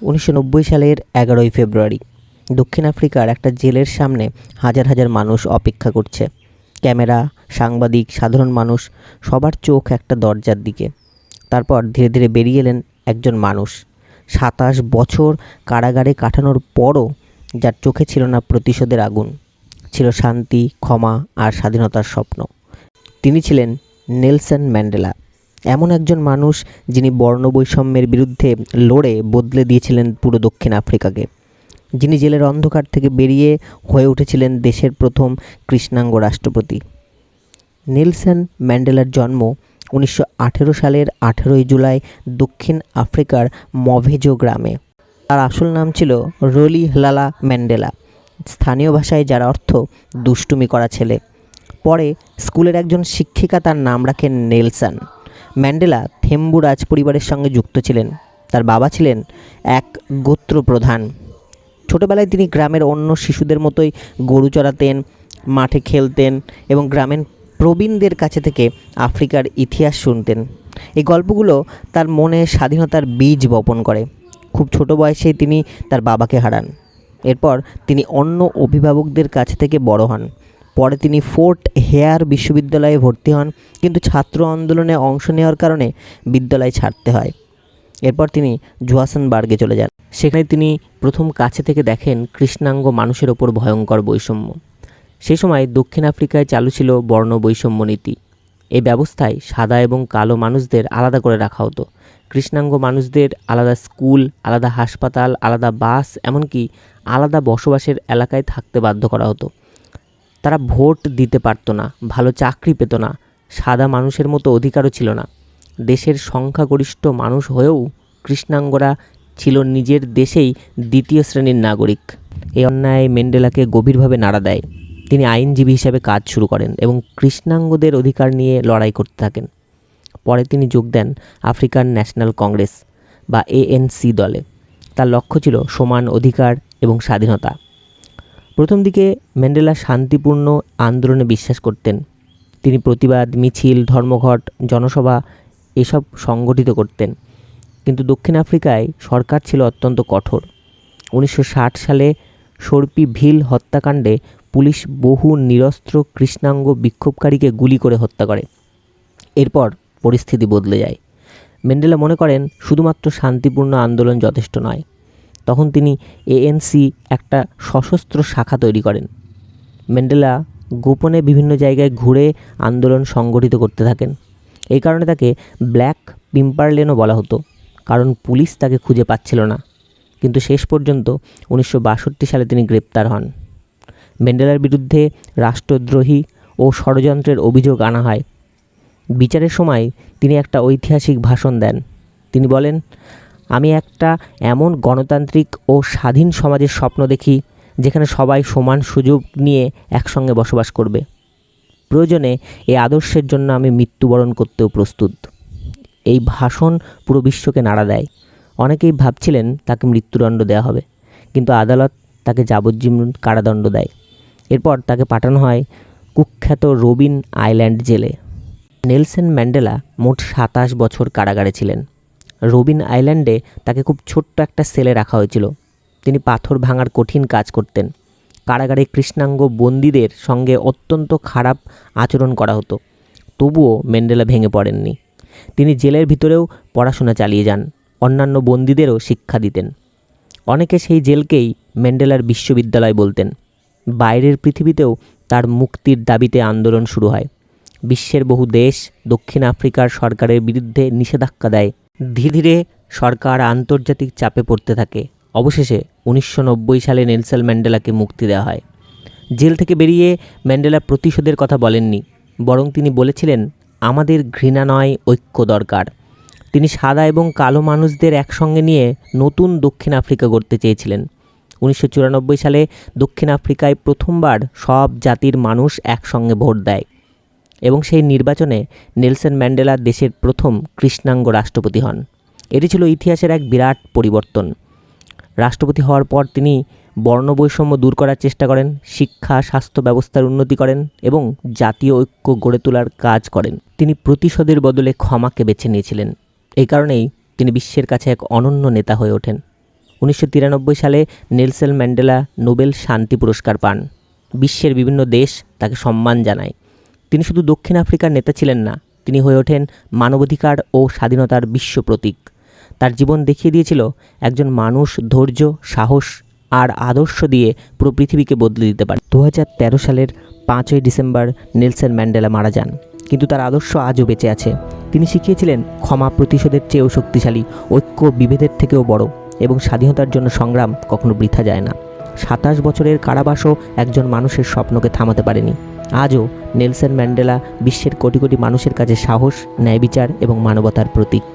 1990 সালের 11ই ফেব্রুয়ারি দক্ষিণ আফ্রিকার একটা জেলের সামনে হাজার হাজার মানুষ অপেক্ষা করছে। ক্যামেরা, সাংবাদিক, সাধারণ মানুষ সবার চোখ একটা দরজার দিকে। তারপর ধীরে ধীরে বেরিয়ে এলেন একজন মানুষ, 27 বছর কারাগারে কাটানোর পরও যার চোখে ছিল না প্রতিশোধের আগুন, ছিল শান্তি, ক্ষমা আর স্বাধীনতার স্বপ্ন। তিনি ছিলেন নেলসন ম্যান্ডেলা, এমন একজন মানুষ যিনি বর্ণবৈষম্যের বিরুদ্ধে লড়ে বদলে দিয়েছিলেন পুরো দক্ষিণ আফ্রিকাকে, যিনি জেলের অন্ধকার থেকে বেরিয়ে হয়ে উঠেছিলেন দেশের প্রথম কৃষ্ণাঙ্গ রাষ্ট্রপতি। নেলসন ম্যান্ডেলার জন্ম 1918 সালের 18ই জুলাই দক্ষিণ আফ্রিকার মভেজো গ্রামে। তার আসল নাম ছিল রলিহলালা ম্যান্ডেলা, স্থানীয় ভাষায় যার অর্থ দুষ্টুমি করা ছেলে। পরে স্কুলের একজন শিক্ষিকা তার নাম রাখেন নেলসন। ম্যান্ডেলা থেম্বু রাজ পরিবারের সঙ্গে যুক্ত ছিলেন। তার বাবা ছিলেন এক গোত্র প্রধান। ছোটোবেলায় তিনি গ্রামের অন্য শিশুদের মতোই গরু চড়াতেন, মাঠে খেলতেন এবং গ্রামের প্রবীণদের কাছে থেকে আফ্রিকার ইতিহাস শুনতেন। এই গল্পগুলো তার মনে স্বাধীনতার বীজ বপন করে। খুব ছোট বয়সেই তিনি তার বাবাকে হারান। এরপর তিনি অন্য অভিভাবকদের কাছ থেকে বড় হন। পরে তিনি ফোর্ট হেয়ার বিশ্ববিদ্যালয়ে ভর্তি হন, কিন্তু ছাত্র আন্দোলনে অংশ নেওয়ার কারণে বিদ্যালয় ছাড়তে হয়। এরপর তিনি জোহান্সবার্গে চলে যান। সেখানে তিনি প্রথম কাছে থেকে দেখেন কৃষ্ণাঙ্গ মানুষের ওপর ভয়ঙ্কর বৈষম্য। সেই সময় দক্ষিণ আফ্রিকায় চালু ছিল বর্ণ বৈষম্য নীতি। এই ব্যবস্থায় সাদা এবং কালো মানুষদের আলাদা করে রাখা হতো। কৃষ্ণাঙ্গ মানুষদের আলাদা স্কুল, আলাদা হাসপাতাল, আলাদা বাস, এমনকি আলাদা বসবাসের এলাকায় থাকতে বাধ্য করা হতো। তারা ভোট দিতে পারতো না, ভালো চাকরি পেত না, সাদা মানুষের মতো অধিকারও ছিল না। দেশের সংখ্যাগরিষ্ঠ মানুষ হয়েও কৃষ্ণাঙ্গরা ছিল নিজের দেশেই দ্বিতীয় শ্রেণীর নাগরিক। এই অন্যায় ম্যান্ডেলাকে গভীরভাবে নাড়া দেয়। তিনি আইনজীবী হিসেবে কাজ শুরু করেন এবং কৃষ্ণাঙ্গদের অধিকার নিয়ে লড়াই করতে থাকেন। পরে তিনি যোগ দেন আফ্রিকান ন্যাশনাল কংগ্রেস বা ANC দলে। তার লক্ষ্য ছিল সমান অধিকার এবং স্বাধীনতা। প্রথম দিকে ম্যান্ডেলা শান্তিপূর্ণ আন্দোলনে বিশ্বাস করতেন। তিনি প্রতিবাদ মিছিল, ধর্মঘট, জনসভা এসব সংগঠিত করতেন। কিন্তু দক্ষিণ আফ্রিকায় সরকার ছিল অত্যন্ত কঠোর। 1960 সালে সর্পিভিল হত্যাকাণ্ডে পুলিশ বহু নিরস্ত্র কৃষ্ণাঙ্গ বিক্ষোভকারীকে গুলি করে হত্যা করে। এরপর পরিস্থিতি বদলে যায়। ম্যান্ডেলা মনে করেন শুধুমাত্র শান্তিপূর্ণ আন্দোলন যথেষ্ট নয়। তখন তিনি ANC একটা সশস্ত্র শাখা তৈরি করেন। ম্যান্ডেলা গোপনে বিভিন্ন জায়গায় ঘুরে আন্দোলন সংগঠিত করতে থাকেন। এই কারণে তাকে ব্ল্যাক পিম্পারলেনও বলা হতো, কারণ পুলিশ তাকে খুঁজে পাচ্ছিল না। কিন্তু শেষ পর্যন্ত 1962 সালে তিনি গ্রেপ্তার হন। ম্যান্ডেলার বিরুদ্ধে রাষ্ট্রদ্রোহী ও ষড়যন্ত্রের অভিযোগ আনা হয়। বিচারের সময় তিনি একটা ঐতিহাসিক ভাষণ দেন। তিনি বলেন, আমি একটা এমন গণতান্ত্রিক ও স্বাধীন সমাজের স্বপ্ন দেখি যেখানে সবাই সমান সুযোগ নিয়ে একসঙ্গে বসবাস করবে। প্রয়োজনে এই আদর্শের জন্য আমি মৃত্যুবরণ করতেও প্রস্তুত। এই ভাষণ পুরো বিশ্বকে নাড়া দেয়। অনেকেই ভাবছিলেন তাকে মৃত্যুদণ্ড দেওয়া হবে, কিন্তু আদালত তাকে যাবজ্জীবন কারাদণ্ড দেয়। এরপর তাকে পাঠানো হয় কুখ্যাত রবিন আইল্যান্ড জেলে। নেলসন ম্যান্ডেলা মোট 27 বছর কারাগারে ছিলেন। রবিন আইল্যান্ডে তাকে খুব ছোট্ট একটা সেলে রাখা হয়েছিল। তিনি পাথর ভাঙার কঠিন কাজ করতেন। কারাগারে কৃষ্ণাঙ্গ বন্দীদের সঙ্গে অত্যন্ত খারাপ আচরণ করা হতো। তবুও ম্যান্ডেলা ভেঙে পড়েননি। তিনি জেলের ভিতরেও পড়াশোনা চালিয়ে যান, অন্যান্য বন্দীদেরও শিক্ষা দিতেন। অনেকে সেই জেলকেই ম্যান্ডেলার বিশ্ববিদ্যালয় বলতেন। বাইরের পৃথিবীতেও তার মুক্তির দাবিতে আন্দোলন শুরু হয়। বিশ্বের বহু দেশ দক্ষিণ আফ্রিকার সরকারের বিরুদ্ধে নিষেধাজ্ঞা দেয়। ধীরে ধীরে সরকার আন্তর্জাতিক চাপে পড়তে থাকে। অবশেষে 1990 সালে নেলসন ম্যান্ডেলাকে মুক্তি দেওয়া হয়। জেল থেকে বেরিয়ে ম্যান্ডেলা প্রতিশোধের কথা বলেননি, বরং তিনি বলেছিলেন, আমাদের ঘৃণা নয়, ঐক্য দরকার। তিনি সাদা এবং কালো মানুষদের একসঙ্গে নিয়ে নতুন দক্ষিণ আফ্রিকা গড়তে চেয়েছিলেন। 1994 সালে দক্ষিণ আফ্রিকায় প্রথমবার সব জাতির মানুষ একসঙ্গে ভোট দেয় এবং সেই নির্বাচনে নেলসন ম্যান্ডেলা দেশের প্রথম কৃষ্ণাঙ্গ রাষ্ট্রপতি হন। এটি ছিল ইতিহাসের এক বিরাট পরিবর্তন। রাষ্ট্রপতি হওয়ার পর তিনি বর্ণবৈষম্য দূর করার চেষ্টা করেন, শিক্ষা স্বাস্থ্য ব্যবস্থার উন্নতি করেন এবং জাতীয় ঐক্য গড়ে তোলার কাজ করেন। তিনি প্রতিশোধের বদলে ক্ষমাকে বেছে নিয়েছিলেন। এই কারণেই তিনি বিশ্বের কাছে এক অনন্য নেতা হয়ে ওঠেন। 1993 সালে নেলসন ম্যান্ডেলা নোবেল শান্তি পুরস্কার পান। বিশ্বের বিভিন্ন দেশ তাকে সম্মান জানায়। তিনি শুধু দক্ষিণ আফ্রিকার নেতা ছিলেন না, তিনি হয়ে ওঠেন মানবাধিকার ও স্বাধীনতার বিশ্ব প্রতীক। তার জীবন দেখিয়ে দিয়েছিল একজন মানুষ ধৈর্য, সাহস আর আদর্শ দিয়ে পুরো পৃথিবীকে বদলে দিতে পারে। 2013 সালের 5ই ডিসেম্বর নেলসন ম্যান্ডেলা মারা যান, কিন্তু তার আদর্শ আজও বেঁচে আছে। তিনি শিখিয়েছিলেন ক্ষমা প্রতিশোধের চেয়েও শক্তিশালী, ঐক্য বিভেদের থেকেও বড়, এবং স্বাধীনতার জন্য সংগ্রাম কখনো বৃথা যায় না। 27 বছরের কারাবাসও একজন মানুষের স্বপ্নকে থামাতে পারেনি। আজও নেলসন ম্যান্ডেলা বিশ্বের কোটি কোটি মানুষের কাছে সাহস, ন্যায়বিচার এবং মানবতার প্রতীক।